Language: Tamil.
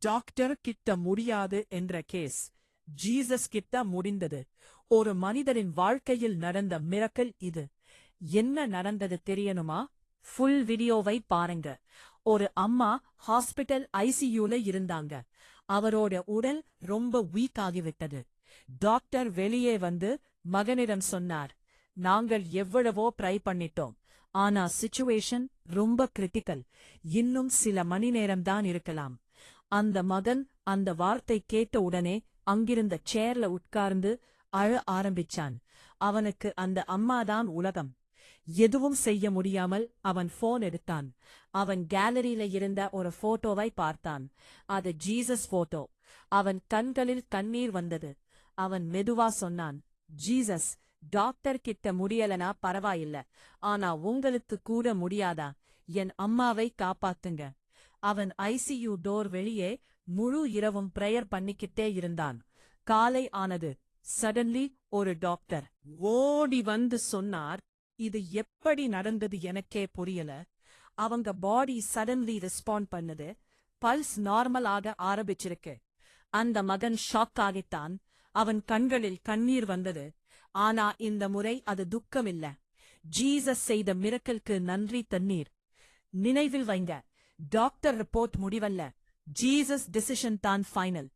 டாக்டர் கிட்ட முடியாது என்ற கேஸ் ஜீசஸ் கிட்ட முடிந்தது. ஒரு மனிதரின் வாழ்க்கையில் நடந்த மிரக்கல் இது. என்ன நடந்தது தெரியணுமா? ஃபுல் வீடியோவை பாருங்க. ஒரு அம்மா ஹாஸ்பிட்டல் ஐசியூல இருந்தாங்க. அவரோட உடல் ரொம்ப வீக் ஆகிவிட்டது. டாக்டர் வெளியே வந்து மகனிடம் சொன்னார், நாங்கள் எவ்வளவோ ட்ரை பண்ணிட்டோம், ஆனா சிச்சுவேஷன் ரொம்ப கிரிட்டிக்கல், இன்னும் சில மணி நேரம்தான் இருக்கலாம். அந்த மகன் அந்த வார்த்தை கேட்ட உடனே அங்கிருந்த சேர்ல உட்கார்ந்து அழ ஆரம்பிச்சான். அவனுக்கு அந்த அம்மாதான் உலகம். எதுவும் செய்ய முடியாமல் அவன் போன் எடுத்தான். அவன் கேலரியில இருந்த ஒரு போட்டோவை பார்த்தான். அது ஜீசஸ் போட்டோ. அவன் கண்களில் கண்ணீர் வந்தது. அவன் மெதுவா சொன்னான், ஜீசஸ், டாக்டர் கிட்ட முடியலனா பரவாயில்ல, ஆனா உங்களுக்கு கூட முடியாதா? என் அம்மாவை காப்பாத்துங்க. அவன் ஐசியூ டோர் வெளியே முழு இரவும் பிரேயர் பண்ணிக்கிட்டே இருந்தான். காலை ஆனது. சடன்லி ஒரு டாக்டர் ஓடி வந்து சொன்னார், இது எப்படி நடந்தது எனக்கே புரியல. அவங்க பாடி சடன்லி ரெஸ்பாண்ட் பண்ணுது. பல்ஸ் நார்மல் ஆக ஆரம்பிச்சிருக்கு. அந்த மகன் ஷாக் ஆகித்தான். அவன் கண்களில் கண்ணீர் வந்தது. ஆனா இந்த முறை அது துக்கமில்ல. ஜீசஸ் செய்த மிரக்கலுக்கு நன்றி. தண்ணீர் நினைவில் வைங்க, டாக்டர் ரிப்போர்ட் முடிவல்ல, ஜீசஸ் டிசிஷன் தான் ஃபைனல்.